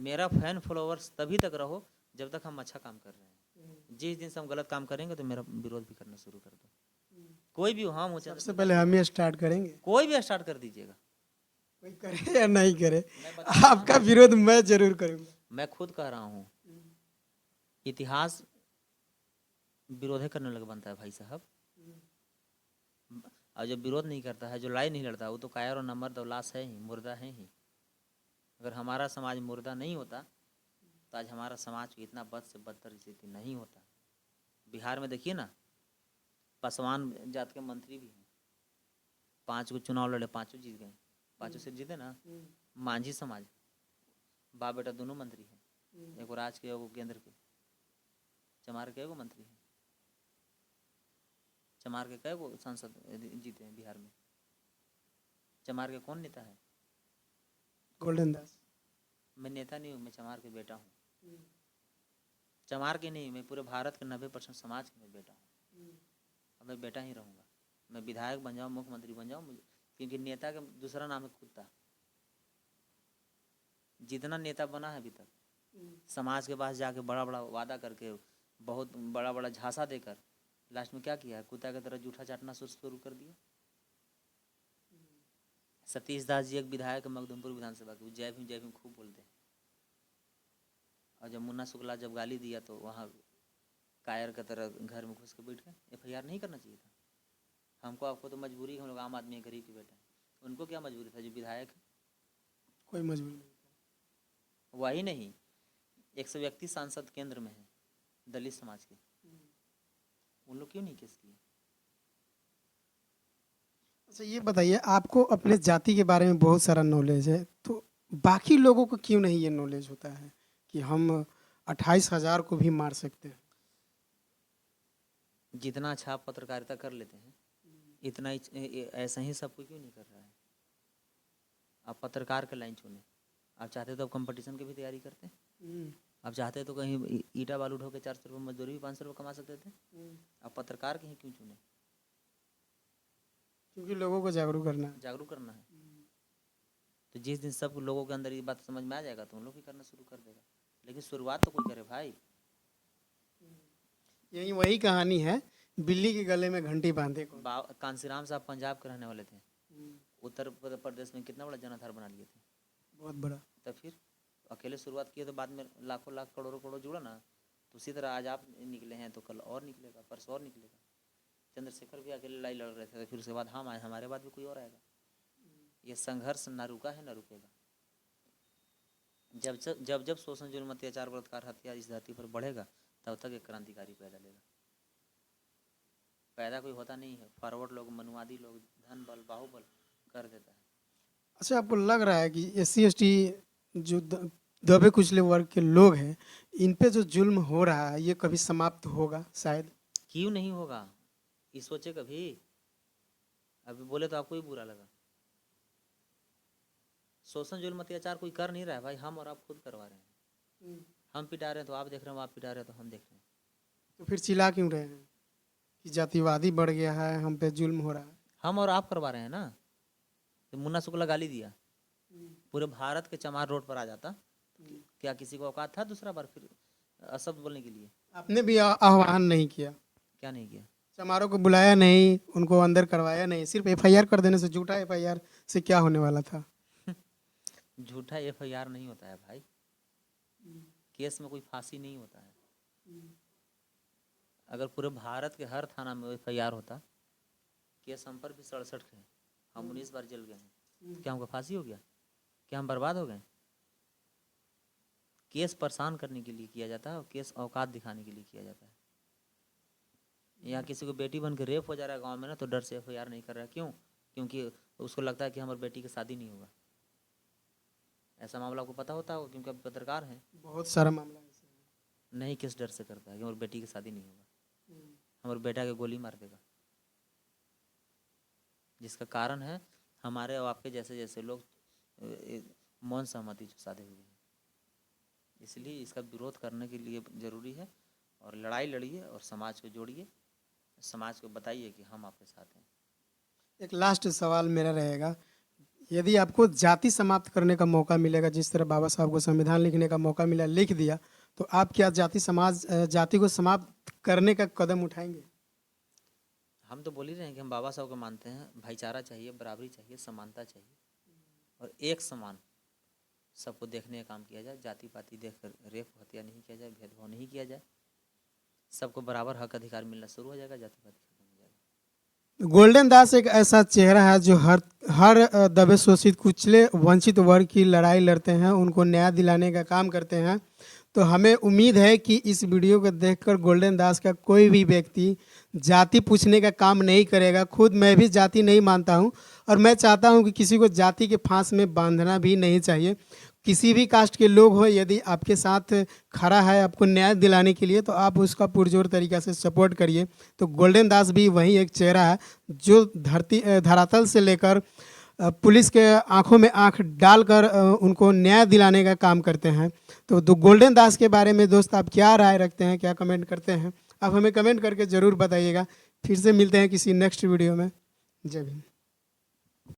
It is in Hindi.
मेरा फैन फॉलोवर्स तभी तक रहो जब तक हम अच्छा काम कर रहे हैं। जिस दिन से हम गलत काम करेंगे तो मेरा विरोध भी करना शुरू कर दो। कोई भी हो, हम हो सबसे पहले हम ही स्टार्ट करेंगे, कोई भी स्टार्ट कर दीजिएगा। कोई करे या नहीं करे, मैं बता रहा आपका हूँ, विरोध मैं जरूर करूंगा। मैं खुद कह रहा हूँ, इतिहास विरोध करने लग बनता है भाई साहब। और जो विरोध नहीं करता है, जो लड़ाई नहीं लड़ता, वो तो कायर और नमर्द और लाश है ही, मुर्दा है ही। अगर हमारा समाज मुर्दा नहीं होता तो आज हमारा समाज को इतना बद से बदतर स्थिति नहीं होता। बिहार में देखिए ना, पासवान जात के मंत्री भी हैं, 5 को चुनाव लड़े, 5 जीत गए, 5 सीट जीते ना। मांझी समाज, बाप बेटा दोनों मंत्री हैं, एक राज्य के एगो केंद्र के। चमार के एगो मंत्री हैं, चमार के कई गो सांसद जीते हैं बिहार में। चमार के कौन नेता है? गोल्डन दास। मैं नेता नहीं हूँ, मैं चमार के बेटा हूँ। चमार के नहीं, मैं पूरे भारत के 90% समाज के मैं बेटा हूँ। अब मैं बेटा ही रहूँगा। मैं विधायक बन जाऊँ, मुख्यमंत्री बन जाऊँ, क्योंकि नेता का दूसरा नाम है कुत्ता। जितना नेता बना है अभी तक, समाज के पास जाके बड़ा बड़ा वादा करके, बहुत बड़ा बड़ा झांसा देकर, लास्ट में क्या किया है? कुत्ता की तरह जूठा चाटना शुरू कर दिया। सतीश दास जी एक विधायक मखदुमपुर विधानसभा के, जय भीम खूब बोलते हैं। और जब मुन्ना शुक्ला जब गाली दिया तो वहाँ कायर की तरह घर में घुस के बैठ गए। FIR नहीं करना चाहिए था। हमको आपको तो मजबूरी, हम लोग आम आदमी है, गरीब के बेटे हैं। उनको क्या मजबूरी था? जो विधायक है, कोई मजबूरी नहीं। वही नहीं, 131 सांसद केंद्र में है दलित समाज के, उन लोग क्यों नहीं केस किए? अच्छा ये बताइए, आपको अपने जाति के बारे में बहुत सारा नॉलेज है, तो बाकी लोगों को क्यों नहीं ये नॉलेज होता है कि हम 28,000 को भी मार सकते हैं? जितना अच्छा आप पत्रकारिता कर लेते हैं, इतना ऐसा ही सबको क्यों नहीं कर रहा है? आप पत्रकार का लाइन चुने। आप चाहते तो आप कंपटीशन की भी तैयारी करते हैं। आप चाहते तो कहीं ईटा बालू ढो के 400 रुपये मजदूरी भी 500 रुपये कमा सकते थे। आप पत्रकार के ही क्यों चुने? क्योंकि लोगों को जागरूक करना है। जागरूक करना है। तो जिस दिन सब लोगों के अंदर ये बात समझ में आ जाएगा तो उन लोग भी करना शुरू कर देगा। लेकिन शुरुआत तो कोई करे भाई। यही वही कहानी है, बिल्ली के गले में घंटी बांधे को। कांसीराम साहब पंजाब के रहने वाले थे, उत्तर प्रदेश में कितना बड़ा जनाधार बना लिए थे, बहुत बड़ा। तो फिर अकेले शुरुआत किए तो बाद में लाखों लाख करोड़ों करोड़ जुड़ा ना। तो उसी तरह आज आप निकले हैं तो कल और निकलेगा, परसों और निकलेगा। चंद्रशेखर भी अकेले लड़ाई लड़ रहे थे, फिर उसके बाद हम आए, हमारे बाद भी कोई और आएगा। ये संघर्ष ना रुका है ना रुकेगा। जब जब शोषण जुल्म अत्याचार बलात्कार हत्या इस धरती पर बढ़ेगा, तब तक एक क्रांतिकारी पैदा लेगा। पैदा कोई होता नहीं है, फॉरवर्ड लोग, मनुवादी लोग, धन बल बाहुबल कर देता है। अच्छा आपको लग रहा है कि SC ST जो दबे कुचले वर्ग के लोग हैं, इन पे जो जुल्म हो रहा है ये कभी समाप्त होगा? शायद। क्यों नहीं होगा, ये सोचे कभी? अभी बोले तो आपको ही बुरा लगा। शोषण जुल्म अत्याचार कोई कर नहीं रहा है भाई, हम और आप खुद करवा रहे हैं। हम पिटा रहे हैं तो आप देख रहे हैं, आप पिटा रहे हैं तो हम देख रहे हैं। तो फिर चिल्ला क्यों रहे हैं कि जातिवादी बढ़ गया है, हम पे जुल्म हो रहा है? हम और आप करवा रहे हैं ना। तो मुन्ना शुक्ला गाली दिया, पूरे भारत के चमार रोड पर आ जाता, क्या किसी को औकात था दूसरा बार फिर अशब्द बोलने के लिए? आपने भी आह्वान नहीं किया, क्या नहीं किया? समारोह को बुलाया नहीं, उनको अंदर करवाया नहीं, सिर्फ FIR कर देने से, झूठा FIR से क्या होने वाला था? झूठा FIR नहीं होता है भाई, केस में कोई फांसी नहीं होता है। अगर पूरे भारत के हर थाना में FIR होता, केस हम पर भी 67 हैं, हम 19 बार जेल गए हैं, क्या हमको फांसी हो गया? क्या हम बर्बाद हो गए? केस परेशान करने के लिए किया जाता है और केस औकात दिखाने के लिए किया जाता है। यहाँ किसी को बेटी बन के रेप हो जा रहा है गांव में ना, तो डर से FIR नहीं कर रहा है। क्यों? क्योंकि उसको लगता है कि हमारी बेटी की शादी नहीं होगा। ऐसा मामला आपको पता होता होगा, क्योंकि आप पत्रकार हैं। बहुत सारा मामला ऐसा है। नहीं, किस डर से करता है कि हमारी बेटी की शादी नहीं होगा, हमारे बेटा के गोली मार देगा। जिसका कारण है हमारे और आपके जैसे जैसे लोग मौन सहमति जो साधे हुए हैं। इसलिए इसका विरोध करने के लिए ज़रूरी है, और लड़ाई लड़िए और समाज को जोड़िए, समाज को बताइए कि हम आपके साथ हैं। एक लास्ट सवाल मेरा रहेगा, यदि आपको जाति समाप्त करने का मौका मिलेगा, जिस तरह बाबा साहब को संविधान लिखने का मौका मिला, लिख दिया, तो आप क्या जाति को समाप्त करने का कदम उठाएंगे? हम तो बोल ही रहे हैं कि हम बाबा साहब को मानते हैं। भाईचारा चाहिए, बराबरी चाहिए, समानता चाहिए और एक समान सबको देखने का काम किया जाए। जाति पाति देख कर रेप हत्या नहीं किया जाए, भेदभाव नहीं किया जाए। सबको बराबर हक अधिकार मिलना शुरू हो जाएगा, जाति पाति खत्म हो जाएगा। गोल्डन दास एक ऐसा चेहरा है जो हर दबे शोषित कुचले वंचित वर्ग की लड़ाई लड़ते हैं, उनको न्याय दिलाने का काम करते हैं। तो हमें उम्मीद है कि इस वीडियो को देखकर गोल्डन दास का कोई भी व्यक्ति जाति पूछने का काम नहीं करेगा। खुद मैं भी जाति नहीं मानता हूं और मैं चाहता हूं कि किसी को जाति के फांस में बांधना भी नहीं चाहिए। किसी भी कास्ट के लोग हो, यदि आपके साथ खड़ा है आपको न्याय दिलाने के लिए, तो आप उसका पुरजोर तरीक़ा से सपोर्ट करिए। तो गोल्डन दास भी वही एक चेहरा है जो धरातल से लेकर पुलिस के आंखों में आंख डालकर उनको न्याय दिलाने का काम करते हैं। तो गोल्डन दास के बारे में दोस्त आप क्या राय रखते हैं, क्या कमेंट करते हैं? आप हमें कमेंट करके ज़रूर बताइएगा। फिर से मिलते हैं किसी नेक्स्ट वीडियो में। जय हिंद।